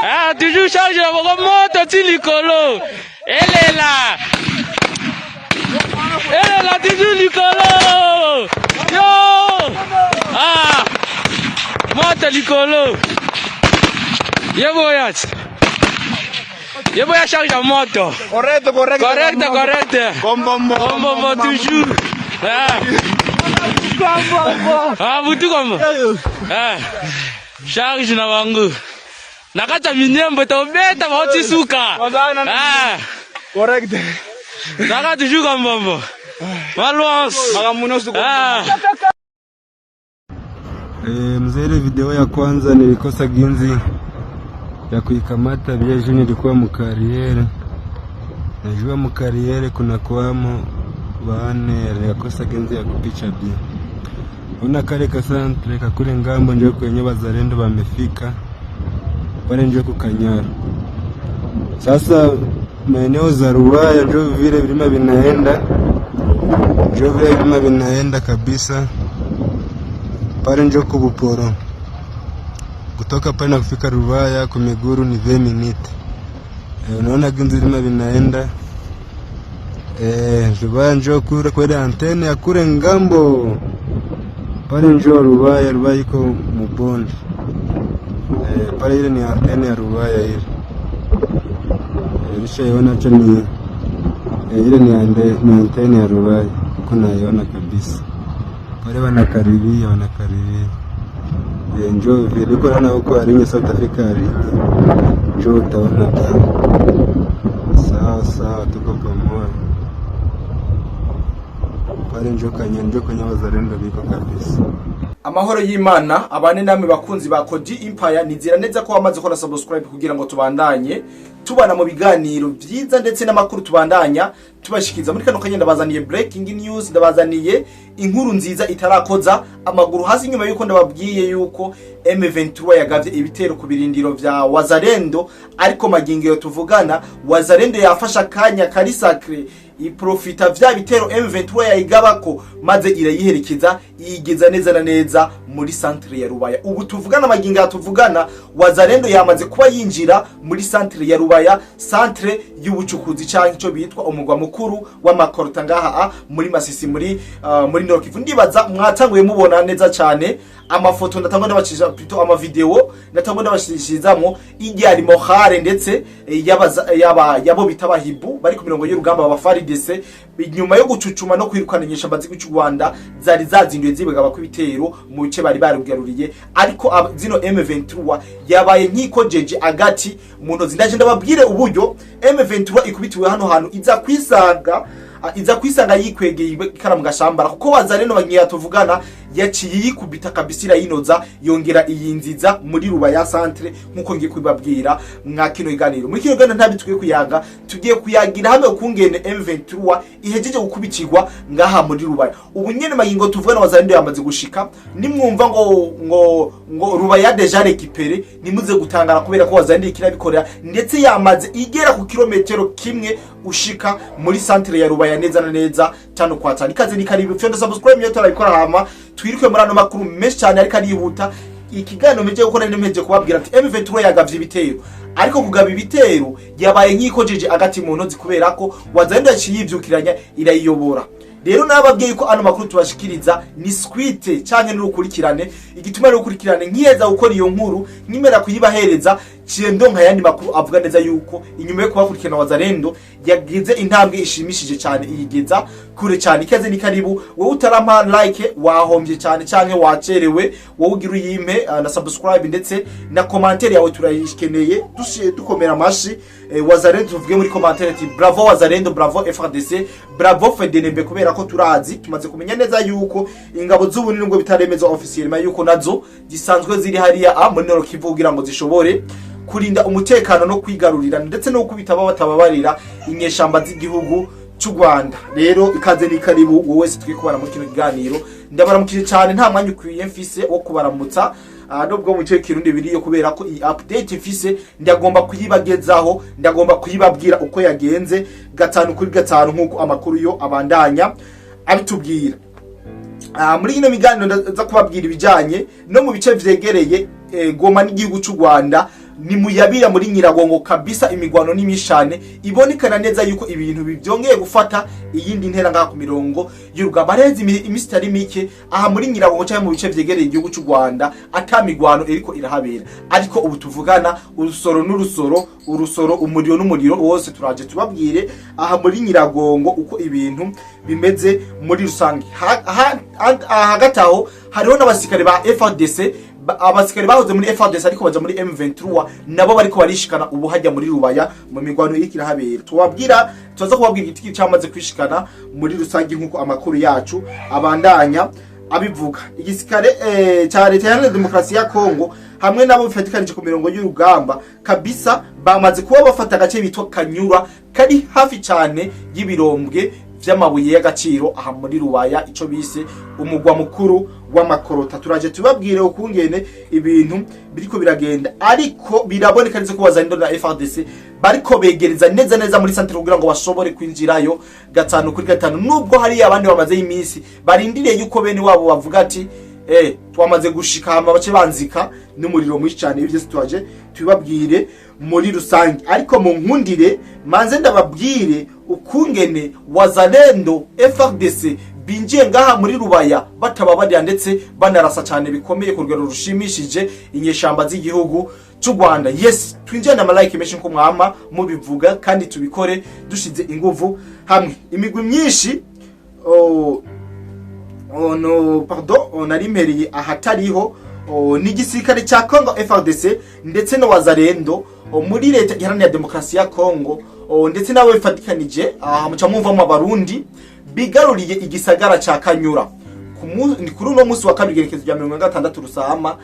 Ah, toujours charge la moto Tilicolo. Elle est là. Elle est là, toujours Licolo. Yo. Ah. Moto Licolo. Je voyage charge la moto. Correct. Bon, toujours. Vous tout comme. Charge na wangu. Nakata minyembo tobeta bauti suka. Correct. Nakata toujours comme bombo. Malwans. Mzee, ile video ya kwanza nilikosa ginzi ya kuikamata bieju, nilikuwa mukariere. Najua mukariere kuna kwamo bane yakosa ginzi ya kupicha bia. Una kale kasantre kakule ngambo ndio kwenye wazalendo wamefika. Pale ndio kukanyara. Sasa maeneo za Ruwaya ndio vile vilima vinaenda kabisa. Pale ndio kubuporo. Kutoka pale na kufika Ruwaya kwa miguru ni 20 minutes. Unaona ginzi vilima vinaenda. Ruwaya ndio kule kwa antene ya kule ngambo. Pale ndio Ruwaya iko mubonde. Pale ile ni antene ya Ruwaya ile. Nishaiona acha ni ile ni antene ya Ruwaya. Kuna iona kabisa. Pale wanakaribia. Njoo vile uko na huko Aringe South Africa Aringe. Njoo utaona kama. Sawa tuko pamoja. Pale njoo kwenye wazalendo biko kabisa. Amahoro y'Imana abane namwe bakunzi ba Kodi Empire, nizira neza ko wamaze kora subscribe kugira ngo tubandanye tubana mu biganiro byiza ndetse n'amakuru tubandanya tubashikiza. Muri kano kanya ndabazaniye breaking news, ndabazaniye inkuru nziza itarakoza amaguru hasi nyuma yuko ndababwiye yuko M23 yagavye ibitero ku birindiro vya Wazalendo, ariko magingo tuvugana Wazalendo yafasha kanya kari sacre iprofita vya bitero M23 yayigabako maze irayiherekeza yigeza neza na neza muri centre ya Ruwaya. Ubu tuvugana magingo tuvugana Wazalendo yamaze kuba yinjira muri centre ya Ruwaya, centre y'ubucukuzi cyangwa cyo bitwa umugwa mukuru wa Makorota ngaha muri Masisi muri Nord Kivu. Ndibaza mwatanguye mubona neza cyane amafoto ndatangwa ndabashije plutôt ama video natangwa ndabashizamo ijyari mohare ndetse yabo bitabahibu bari ku mirongo y'urugamba abafaridese nyuma yo gucucuma no kwirukanisha ambazi cy'u Rwanda zari zazinduye zibegaba ku bitero mu bice bari barugaruriye, ariko zino M23 yabaye nkiko jeje agati muntu zindaje ndababwire uburyo M23 ikubitiwe hano hantu iza kwisanga yikwegeye ikaramu gashambara, kuko Wazalendo bagiye tuvugana yaciye yikubita kabisira yinoza yongera iyinziza muri Ruwaya centre nkuko ngiye kubabwira mwa kino iganiro. Muri kino ganda ntabituye kuyaga, tugiye kuyagira hamwe ukungene M23 ihejeje gukubicirwa ngaha muri Ruwaya. Ubu nyene magingo tuvugana Wazalendo yamaze gushika, nimwumva ngo Ruwaya deja récupéré nimuze gutangara kubera ko Wazalendo ikirabikorera ndetse yamaze igera ku kilometero kimwe ushika muri centre ya Ruwaya neza na neza tano kwa tani. Kaze ni karibu fyondo subscribe myo tarabikora hama twiruke muri ano makuru menshi cyane ariko arihuta. Ikiganiro meje gukora nemeje kubabwira ati M23 yagavye ibitero, ariko kugaba ibitero yabaye nkikojeje agati mu ntozi kubera ko Wazalendo yaciyivyukiranya irayiyobora. Rero nababwiye ko ano makuru tubashikiriza ni squite cyane n'urukurikirane, igituma n'urukurikirane nkiyeza gukora iyo nkuru nkimera kuyibahereza cyendo nkayandi makuru avuga neza yuko inyuma yo kubakurikirana Wazalendo yagize intambwe ishimishije cyane iyigeza kure cyane. Ikaze ni karibu wowe utarampa like wahombye cyane cyane wacerewe, wowe ugira uyime na subscribe ndetse na commentaire yawe turayiskeneye dukomera amashi. Wazalendo tuvuge muri commentaire ati bravo Wazalendo, bravo FARDC, bravo FDNB, kubera ko turazi tumaze kumenya neza yuko ingabo z'ubunini ngo bitaremeza officiellement yuko nazo gisanzwe ziri hariya muri Nord Kivu kugira ngo zishobore kurinda umutekano no kwigarurira ndetse no kubitaba batababarira inyeshamba z'igihugu cy'u Rwanda. Rero ikaze ni karibu wowe wese twikubara muri kino kiganiro. Ndabaramukije cyane, nta mwanya ukwiye mfise wo kubaramutsa nubwo mu cyo kirundi biriyo kubera ko iyi update mfise ndagomba kuyibagezaho, ndagomba kuyibabwira uko yagenze gatanu kuri gatanu nkuko amakuru yo abandanya abitubwira. Muri ino miganiro ndaza kubabwira ibijanye no mu bice vyegereye Goma n'igihugu cy'u Rwanda ni muyabira muri Nyiragongo kabisa. Imigwano n'imishane ibonekana neza yuko ibintu byongeye gufata iyindi ntera ngaha ku mirongo y'urugamba. Arezi imisitari mike aha muri Nyiragongo cyangwa mu bice vyegereye igihugu cy'u Rwanda atamigwano iriko irahabera, ariko ubu tuvugana urusoro n'urusoro, urusoro umuriro n'umuriro wose turaje tubabwire aha muri Nyiragongo uko ibintu bimeze muri rusange. Hagati aho hariho n'abasikare ba FARDC, abasikare bahoze muri FARDC ariko baje muri M23 nabo bariko barishikana ubu hajya muri Rubaya mu migwano y'ikira habera. Tubabwira tuza kubabwira igiti cyamaze kwishikana muri rusange nkuko amakuru yacu abandanya abivuga. Igisikare cya leta ya Demokarasi ya Kongo hamwe nabo bifatikanije ku mirongo y'urugamba kabisa bamaze kuba bafata agace bitwa Kanyura kari hafi cyane y'ibirombwe vy'amabuye y'agaciro aha muri Rubaya, ico bise umugwa mukuru w'amakorota. Turaje tubabwire ukungene ibintu biriko biragenda, ariko biraboneka neza ko Wazalendo na FARDC bariko begereza neza muri centre kugira ngo bashobore kwinjirayo 5-5, nubwo hari abandi bamaze iminsi barindiriye yuko bene wabo bavuga ati twamaze gushika hama bace banzika n'umuriro mwinshi cyane. Ibyo twaje tubabwire muri rusange, ariko mu nkundire manze ndababwire ukungene Wazalendo FARDC binjiye ngaha muri Rubaya batababarira ndetse banarasa cyane bikomeye ku rugero rushimishije inyeshamba z'igihugu cy'u Rwanda. Yes, twinjiye na like menshi ko mwama mubivuga kandi tubikore dushize inguvu hamwe. Imigwi myinshi narimpereye ahatariho ni gisirikare cya Kongo FARDC ndetse no Wazalendo muri leta iharanira demokarasi ya Kongo ndetse nabo bifatikanije muca mwumvamo abarundi bigaruriye igisagara ca Kanyura kuri uno munsi wa kabiri gerekezo rya 16 Rusama,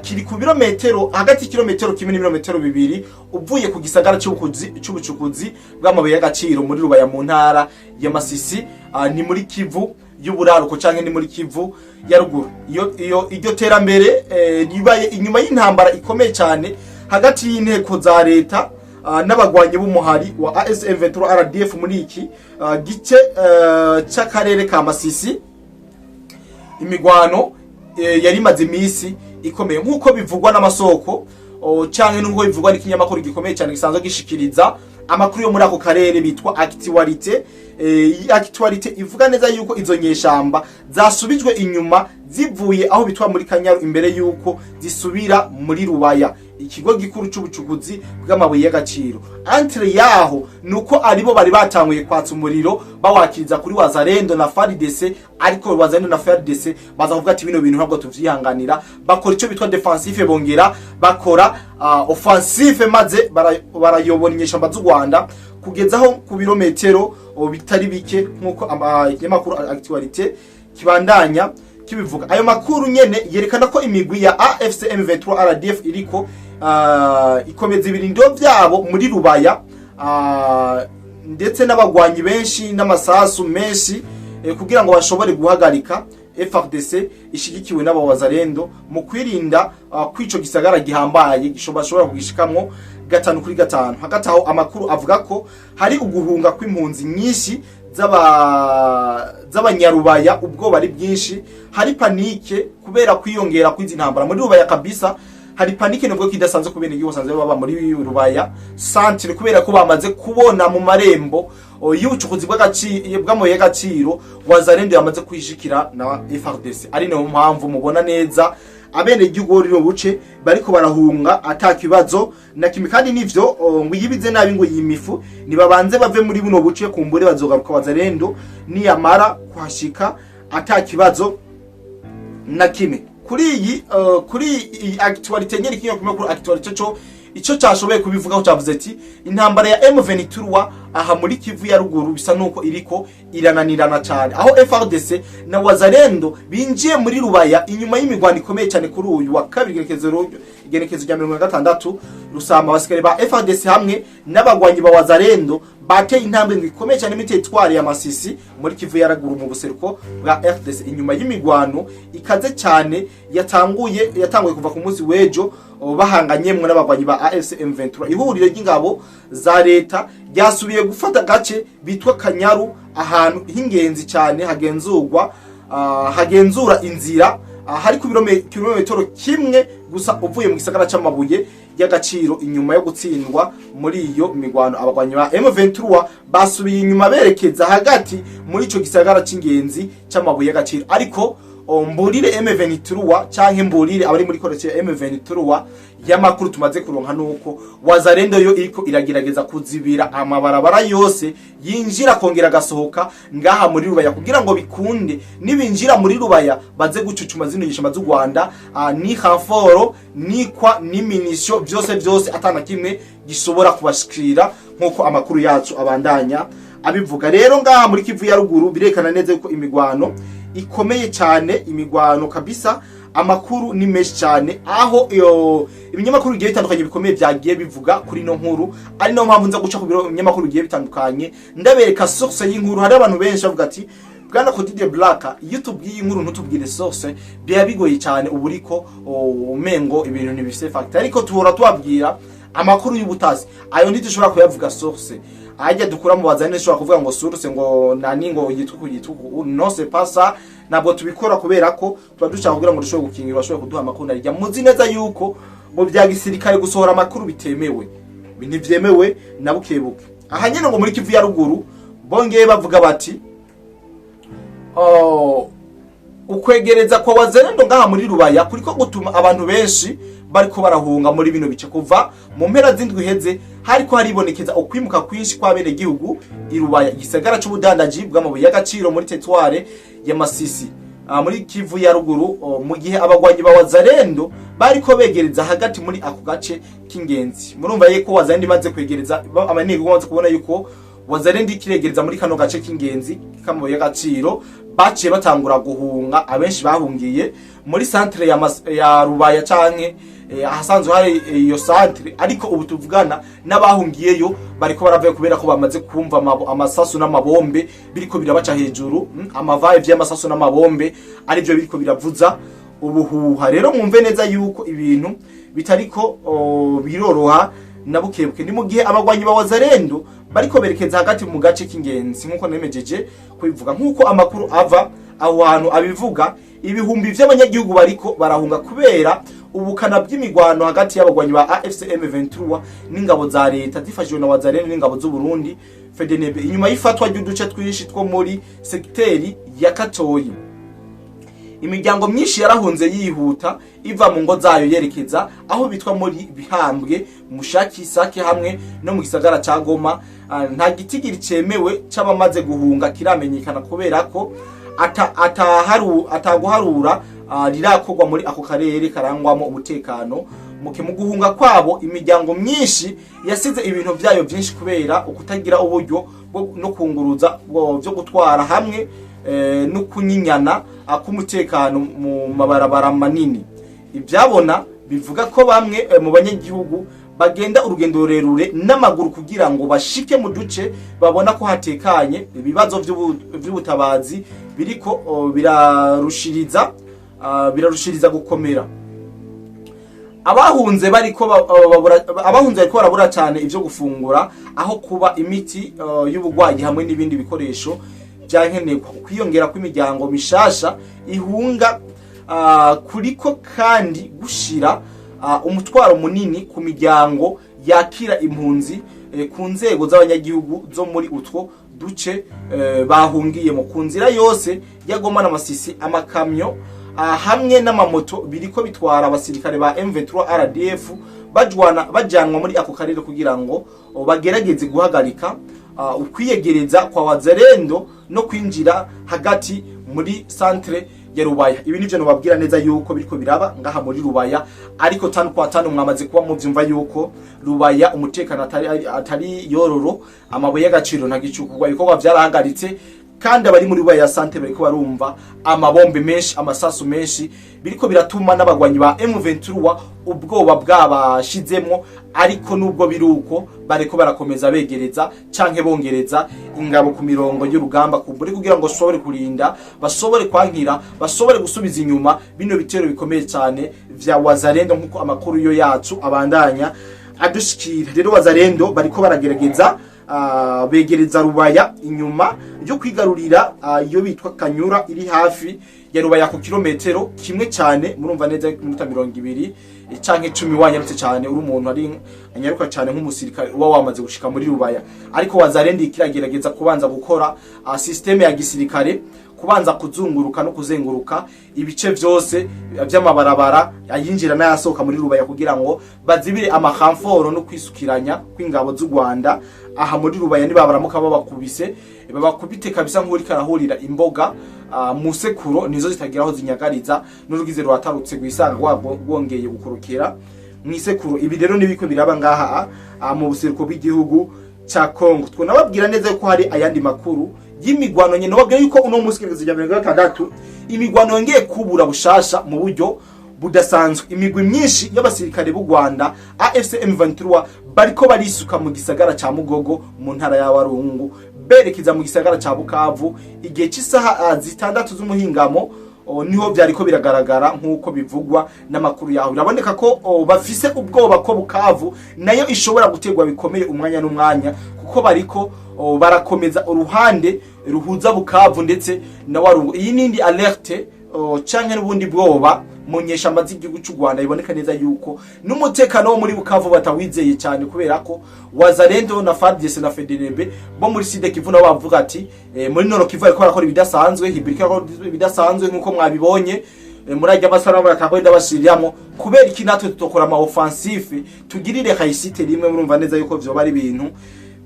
kiri ku birometero hagati kilometero 1 n'ibirometero 2 uvuye ku gisagara cy'ubucukuzi bw'amabuye y'agaciro muri Rubaya mu ntara ya Masisi, ni muri Kivu y'uburaruko canke ni muri Kivu ya ruguru. Iyo terambere ribaye inyuma y'intambara ikomeye cyane hagati y'inteko za leta n'abagwanye b'umuhari wa ASM23 RDF muri iki gice cy'akarere ka Masisi. Imigwano yari maze imisi ikomeye nkuko bivugwa n'amasoko canke n'uko bivugwa n'ikinyamakuru gikomeye cyane gisanzwe gishikiriza amakuru yo muri ako karere bitwa Actualité. Actualité ivuga neza yuko izo nyeshamba zasubijwe inyuma zivuye aho bitwa muri Kanyaru imbere yuko zisubira muri Rubaya, ikigo gikuru cy'ubucukuzi bw'amabuye y'agaciro. Entre yaho nuko aribo bari batanguye kwatsa umuriro bawakiriza kuri Wazalendo na FARDC, ariko Wazalendo na FARDC baza kuvuga ati bino bintu ntabwo tuvyihanganira, bakora ico bitwa defensive bongera bakora offensive, maze barayobora inyeshamba z'u Rwanda kugezaho ku birometero bitari bike nkuko ikinyamakuru Actualité kibandanya kibivuga. Ayo makuru nyene yerekana ko imigwi ya AFC M23 RDF iriko ikomeza ibirindo byabo muri Rubaya, ndetse n'abagwanyi benshi n'amasasu menshi kugira ngo bashobore guhagarika FARDC ishigikiwe n'aba Wazalendo mu kwirinda kwico gisagara gihambaye gishobora kugishikamwo 5-5. Hagati aho amakuru avuga ko hari uguhunga kw'impunzi nyinshi z'abanyarubaya, ubwo bari bwinshi, hari panike kubera kwiyongera kw'izi ntambara muri Rubaya kabisa. Hari panike nubwo kidasanzwe kubera igihe basanzwe baba muri Rubaya centre kubera ko bamaze kubona mu marembo y'ubucukuzi bw'amabuye y'agaciro Wazalendo yamaze kwishikira na FARDC. Ari no mpamvu mubona neza abene igihugu rino buce bariko barahunga atakibazo na kimwe, kandi nivyo ngo yibize nabi ngo yimifu nibabanze bave muri buno buce kumbure bazogaruka Wazalendo niyamara kuhashika atakibazo na kimwe. Kuri iyi Actualité nyeri kinyo kumwe kuri Actualité cyo ico cyashoboye kubivuga ko cyavuze ati intambara ya M23 aha muri Kivu ya ruguru bisa nuko iriko irananirana cyane, aho FARDC na Wazalendo binjiye muri Rubaya inyuma y'imigwano ikomeye cyane kuri uyu wa kabiri gerekezo rya 16 Rusama. Abasikare ba FARDC hamwe n'abagwanyi ba Wazalendo bateye intambwe ikomeye cyane mu territoire ya Masisi muri Kivu ya ruguru mu buseruko bwa FARDC inyuma y'imigwano ikaze cyane yatanguye kuva ku munsi w'ejo bahanganyemwe n'abagwanyi ba AFC/M23. Ihuriro ry'ingabo za leta ryasubiye gufata gace bitwa Kanyaru, ahantu hingenzi cyane hagenzura inzira hari ku kilometero kimwe gusa uvuye mu gisagara cy'amabuye y'agaciro inyuma yo gutsindwa muri iyo migwano. Abagwanyi ba M23 basubiye inyuma berekeza hagati muri ico gisagara c'ingenzi c'amabuye y'agaciro, ariko mburire M23 canke mburire abari muri korekera M23 y'amakuru tumaze kuronka nuko Wazalendo yo iriko iragerageza kuzibira amabarabara yose yinjira kongera gasohoka ngaha muri Rubaya kugira ngo bikunde nibinjira muri Rubaya baze gucucuma zino yishamba z'u Rwanda, ni renfort nikwa ni minisio byose atana kimwe gishobora kubashikira nkuko amakuru yacu abandanya abivuga. Rero ngaha muri Kivu ya ruguru birekana neza yuko imigwano ikomeye cyane, imigwano kabisa. Amakuru ni menshi cyane, aho ibinyamakuru bigiye bitandukanye bikomeye byagiye bivuga kuri no nkuru, ari no mpamvu nza guca ku binyamakuru bigiye bitandukanye ndabereka source y'inkuru. Hari abantu benshi bavuga ati bwana Codide Black, YouTube y'inkuru ntutubwire source, bya bigoye cyane uburiko umengo ibintu ntibise fact, ariko tuhora tubabwira amakuru y'ubutazi ayo ntitushobora kuyavuga source. Ajya dukura mu bazane shobora kuvuga ngo source ngo nani ngo yitwa no c'est pas ça, nabwo tubikora kubera ko tuba dushaka kugira ngo dushobore gukingira bashobore kuduha amakuru narijya muzi neza yuko mu bya gisirikare gusohora amakuru bitemewe, binivyemewe na bukebuke. Aha nyene ngo muri Kivu ya ruguru bongeye bavuga bati ukwegereza kwa Wazalendo ngaha muri Rubaya kuriko gutuma abantu benshi bariko barahunga muri bino bice. Kuva mu mpera z'indwi heze hariko haribonekeza ukwimuka kwinshi kwa bene gihugu irubaya, igisagara c'ubudandaji bw'amabuye y'agaciro muri teritware ya Masisi muri Kivu ya ruguru, mu gihe abagwanyi ba Wazalendo bariko begereza hagati muri ako gace k'ingenzi. Murumva yeko Wazalendo imaze kwegereza abanengo baze kubona yuko Wazalendo ikiregereza muri kano gace k'ingenzi k'amabuye y'agaciro, baciye batangura guhunga. Abenshi bahungiye muri centre ya Rubaya canke ahasanzwe hari iyo centre, ariko ubu tuvugana n'abahungiyeyo bariko baravuye kubera ko bamaze kumva amasasu n'amabombe biriko birabaca hejuru, amavaye vy'amasasu n'amabombe ari byo biriko biravuza ubuhuha. Rero mwumve neza yuko ibintu bitariko biroroha na bukebuke. Ni mu gihe abagwanyi ba Wazalendo bariko berekeza hagati mu gace k'ingenzi nkuko nemejeje kubivuga, nkuko amakuru ava aho hantu abivuga. Ibihumbi vy'abanyagihugu bariko barahunga kubera ubukana bw'imigwano hagati y'abagwanyi ba AFC M23 n'ingabo za leta zifashijwe na Wazalendo n'ingabo z'u Burundi FDNB inyuma y'ifatwa ry'uduce twinshi two muri sekteri ya Katoyi. Imiryango myinshi yarahunze yihuta iva mu ngo zayo yerekeza aho bitwa muri Bihambwe, Mushaki, Sake hamwe no mu gisagara ca Goma. Nta gitigiri cemewe c'abamaze guhunga kiramenyekana kubera ko ataguharura rirakogwa muri ako karere karangwamo umutekano muke. Mu guhunga kwabo imiryango myinshi yasize ibintu vyayo byinshi kubera ukutagira uburyo no kunguruza byo gutwara hamwe no kunyinyana akumutekano mu mabarabara manini. Ibyabona bivuga ko bamwe mu banyagihugu bagenda urugendo rurerure n'amaguru kugira ngo bashike mu duce babona ko hatekanye. Ibibazo by'ubutabazi biriko birarushiriza gukomera. Abahunze bariko barabura cyane ivyo gufungura aho kuba imiti y'ubugwayi hamwe n'ibindi bikoresho byankeneye kwiyongera kw'imiryango mishasha ihunga kuriko kandi gushira umutwaro munini ku miryango yakira impunzi ku nzego z'abanyagihugu zo muri utwo duce bahungiye mu kunzira yose yagoma na Masisi. Amakamyo hamwe n'amamoto biriko bitwara abasirikare ba M23 RDF bajanwa muri ako karere kugira ngo bagerageze guhagarika ukwiyegereza kwa Wazalendo no kwinjira hagati muri centre ya Rubaya. Ibi nivyo nobabwira neza yuko biriko biraba ngaha muri Rubaya, ariko tanu kwa tanu mwamaze kuba muvyumva yuko Rubaya umutekano atari yororo, amabuye y'agaciro ntagicukugwa, ibikorwa vyarahagaritse kandi abari muri Rubaya sante bariko barumva amabombe menshi, amasasu menshi biriko biratuma n'abagwanyi ba M23 ubwoba bwabashizemwo. Ariko nubwo biruko bariko barakomeza begereza canke bongereza ingabo ku mirongo y'urugamba kuburi kugira ngo bashobore kurinda, bashobore kwankira, bashobore gusubiza inyuma bino bitero bikomeye cyane vya Wazalendo nkuko amakuru yo yacu abandanya adushikira. Rero Wazalendo bariko baragerageza begereza Rubaya inyuma yo kwigarurira iyo bitwa Kanyura iri hafi ya Rubaya ku kilometero kimwe cyane. Murumva neza ku minota 20 canke 10 wanyarutse cyane uri umuntu ari anyaruka cyane nk'umusirikare uba wamaze gushika muri Rubaya. Ariko Wazalendo ikiragerageza kubanza gukora systeme ya gisirikare, kubanza kuzunguruka no kuzenguruka ibice vyose by'amabarabara ayinjira n'ayasohoka muri Rubaya kugira ngo bazibire amahamforo no kwisukiranya kw'ingabo z'u Rwanda aha muri Rubaya. Niba baramuka babakubise babakubite kabisa nk'uri karahurira imboga mu sekuro nizo zitagiraho zinyagariza n'urugize rwatarutse gwisanga rwongeye gukurukira mu isekuro. Ibi rero nibiko biraba ngaha mu buseruko bw'igihugu cha Kongo. Twonababwira neza ko hari ayandi makuru y'imigwano nyene wabwira yuko uno munsi kigeze ya 2026 imigwano yongeye kubura bushasha mu buryo budasanzwe. Imigwi myinshi y'abasirikare b'u Rwanda AFC M23 bariko barisuka mu gisagara ca Mugogo mu ntara ya Warungu berekeza mu gisagara ca Bukavu igihe cy'isaha 6 z'umuhingamo. Niho byariko biragaragara nkuko bivugwa n'amakuru yaho. Biraboneka ko bafise ubwoba ko Bukavu nayo ishobora gutegwa bikomeye umwanya n'umwanya, kuko bariko barakomeza uruhande ruhuza Bukavu ndetse na Warungu. Iyi nindi alerte canke n'ubundi bwoba mu nyeshamba z'igihugu cy'u Rwanda. Iboneka neza yuko n'umutekano wo muri Bukavu batawizeye cyane, kubera ko Wazalendo na FARDC na FDLB bo muri Sud Kivu nabo bavuga ati muri Nord Kivu ariko barakora ibidasanzwe, hibirika ibidasanzwe nkuko mwabibonye muri ajya basara batakagenda bashiriyamo. Kubera iki natwe tutokora ama offensive tugirire hayisite rimwe, murumva neza yuko vyo bari ibintu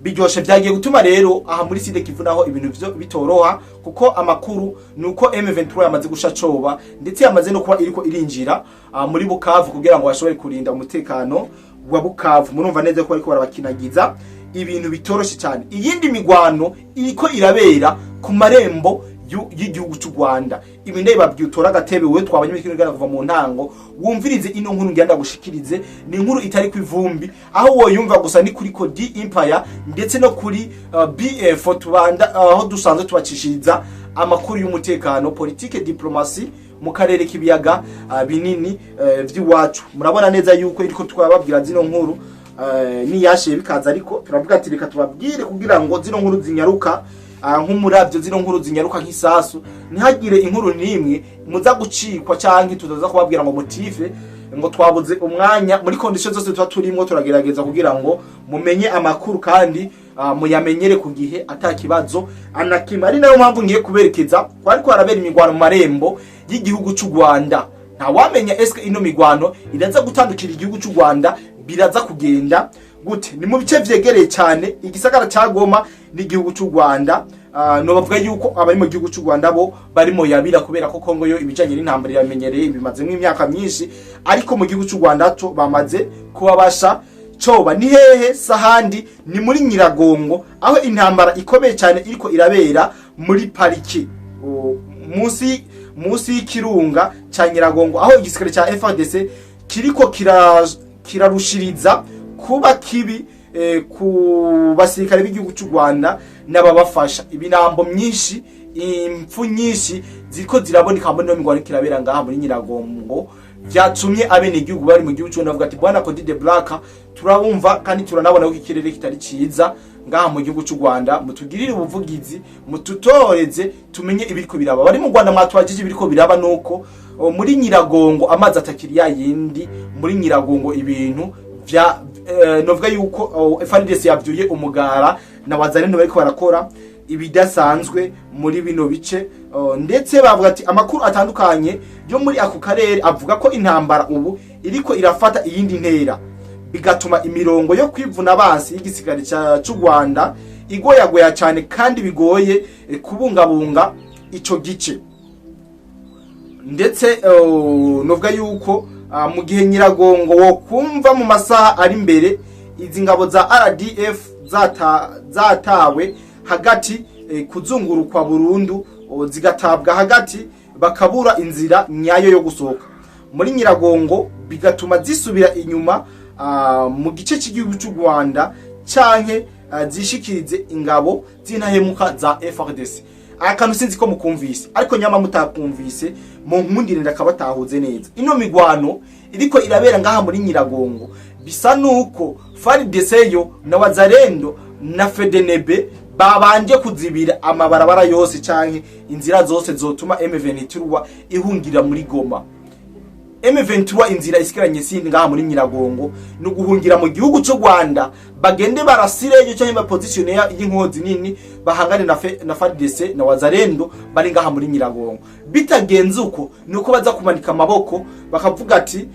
biryoshe byagiye gutuma rero aha muri Sud Kivu naho ibintu byo bitoroha, kuko amakuru nuko M23 yamaze gushacoba ndetse yamaze no kuba iriko irinjira muri Bukavu kugira ngo bashobore kurinda umutekano wa Bukavu. Murumva neza ko ariko barabakinagiza ibintu bitoroshe cyane. Iyindi migwano iriko irabera ku marembo y'igihugu cy'u Rwanda. Ibi ndeye babyutora gatebe we twabanye mikino gana kuva mu ntango wumvirize ino nkuru ngenda gushikirize. Ni inkuru itari kwivumbi, aho woyumva gusa ni kuri Kodi Empire ndetse no kuri BF tubanda aho dusanzwe tubacishiriza amakuru y'umutekano, politike, diplomasi mu karere k'ibiyaga binini vy'iwacu. Murabona neza yuko iriko twababwira zino nkuru ni yashiye bikaza, ariko turavuga ati reka tubabwire kugira ngo zino nkuru zinyaruka nk'umuravyo, zino nkuru zinyaruka nk'isasu, ntihagire inkuru nimwe muza gucikwa canke tuzaza kubabwira ngo motive ngo twabuze umwanya. Muri condition zose tuba turimo turagerageza kugira ngo mumenye amakuru kandi muyamenyere ku gihe atakibazo anakima. Ari nayo mpamvu ngiye kuberekeza ariko harabera imigwano mu marembo y'igihugu cy'u Rwanda. Nta wamenya eske ino migwano iraza gutandukira igihugu cy'u Rwanda, biraza kugenda gute? Ni mu bice vyegereye cyane igisagara ca Goma n'igihugu cy'u Rwanda. No bavuga yuko abari mu gihugu cy'u Rwanda bo barimo yabira, kubera ko Kongo yo ibijanye n'intambara yamenyereye bimaze nk'imyaka myinshi, ariko mu gihugu cy'u Rwanda to bamaze kubabasha coba. Ni hehe sahandi? Ni muri Nyiragongo, aho intambara ikomeye cyane iriko irabera muri pariki musi y'ikirunga ca Nyiragongo, aho igisikare ca FARDC kiriko kirarushiriza kuba kibi ku basirikare b'igihugu cy'u Rwanda n'ababafasha. Ibinambo myinshi, impfu nyinshi ziko ziraboneka muri no migwano kirabera ngaha muri Nyiragongo, byatumye abene igihugu bari mu gihugu cyo navuga ati bwana Kodi the Black turabumva kandi turanabona ko ikirere kitari ciza ngaha mu gihugu cy'u Rwanda. Mutugirire ubuvugizi, mututoreze tumenye ibiriko biraba. Bari mu Rwanda mwatwagije ibiriko biraba nuko muri Nyiragongo amazi atakiri ya yindi. Muri Nyiragongo ibintu vya novuga yuko FARDC yavyuye umugara na Wazalendo bariko barakora ibidasanzwe muri bino bice, ndetse bavuga ati amakuru atandukanye yo muri ako karere avuga ko intambara ubu iriko irafata iyindi ntera, bigatuma imirongo yo kwivuna abansi y'igisigari cy'u Rwanda igoyagoya cyane kandi bigoye kubungabunga ico gice. Ndetse novuga yuko mu gihe Nyiragongo wo kumva mu masaha ari imbere izi ngabo za RDF zatawe hagati kuzungurukwa burundu, zigatabwa hagati bakabura inzira nyayo yo gusohoka muri Nyiragongo, bigatuma zisubira inyuma mu gice cy'igihugu cy'u Rwanda canke zishikirize ingabo z'intahemuka za FARDC. Akantu sinzi ko mukumvise, ariko nyama mutakumvise mu nkundire ndakabatahuze neza. Ino migwano iriko irabera ngaha muri Nyiragongo bisa nuko FARDC yo na Wazalendo na FDLB babanje kuzibira amabarabara yose canke inzira zose zotuma M23 ihungira muri Goma. M23 inzira isikiranye sindi ngaha muri Nyiragongo no guhungira mu gihugu cyo Rwanda bagende barasireyo cyangwa position y'inkozi nini bahangane na FARDC na Wazalendo bari ngaha muri Nyiragongo. Bitagenze uko nuko baza kumanika amaboko bakavuga ati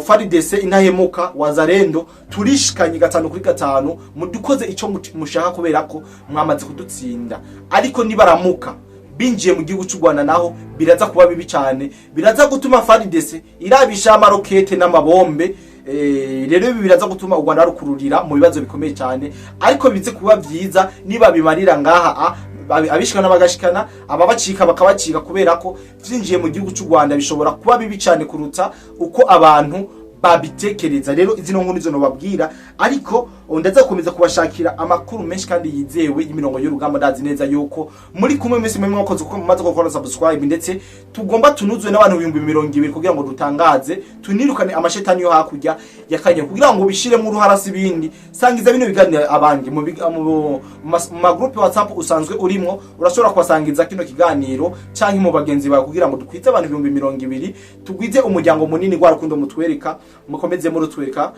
FARDC intahemuka Wazalendo turishikanye 5-5 mudukoze ico mushaka kubera ko mwamaze kudutsinda. Ariko nibaramuka binjiye mu gihugu cy'u Rwanda naho biraza kuba bibi cyane, biraza gutuma FARDC irabisha amarokete n'amabombe. Rero ibi biraza gutuma u Rwanda rukururira mu bibazo bikomeye cyane, ariko bize kuba byiza niba bimarira ngaha abishikana bagashikana ababacika bakabacika, kubera ko vyinjiye mu gihugu cy'u Rwanda bishobora kuba bibi cyane kuruta uko abantu babitekereza. Rero izino nkuru nizo nobabwira, ariko ndaza gukomeza kubashakira amakuru menshi kandi yizewe y'imirongo y'urugamba. Ndazi neza yuko muri kumwe mwese mwe mwakoze uko mumaze gukora subscribe, ndetse tugomba tunuzwe n'abantu 220 kugira ngo dutangaze tunirukane amashetani yo hakurya yakanye, kugira ngo bishire mu ruharasi bindi. Sangiza bino biganiro abandi mu magroup ya WhatsApp usanzwe urimo, urashobora kwasangiza kino kiganiro cyangwa mu bagenzi bawe kugira ngo dukwize abantu 220 tugwize umuryango munini gwa rukundo mutwereka, mukomeze mu rutwereka.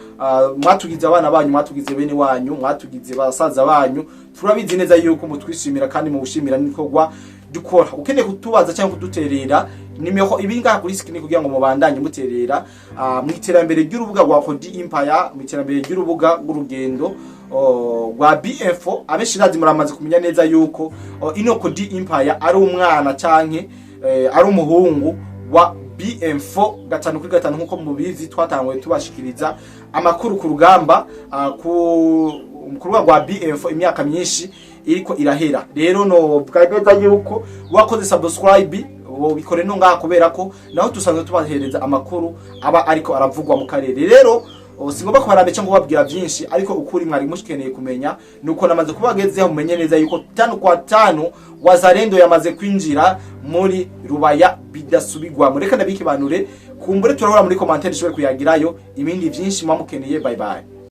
Mwatugize abana banyu, mwatugize bene wanyu, mwatugize basaza banyu, turabizi neza yuko mutwishimira kandi mu bushimira nikorwa dukora. Ukeneye kutubaza cyangwa kuduterera nimero ibinga kuri screen kugira ngo mubandanye muterera mu iterambere ry'urubuga rwa Kodi Empire, mu iterambere ry'urubuga rw'urugendo rwa BF. Abeshirazi muramaze kumenya neza yuko ino Kodi Empire ari umwana canke ari umuhungu wa BM4 5-5 nkuko mubizi twatangwe tubashikiriza amakuru ku rugamba ku rubuga rwa BM4 imyaka myinshi iriko irahera. Rero no bwageza yuko wakoze subscribe bikore no ngaha, kubera ko naho tusanzwe tubahereza amakuru aba ariko aravugwa mu karere. Rero singomba kubarambe cyangwa kubabwira byinshi, ariko ukuri mwari mushikeneye kumenya nuko namaze kubagezeho mumenye neza yuko 5 kwa 5 Wazalendo yamaze kwinjira muri Rubaya bidasubigwa. Mureka nabiki banure kumbure turahora muri commentaire shobora kuyagirayo ibindi byinshi mwamukeneye. Bye bye.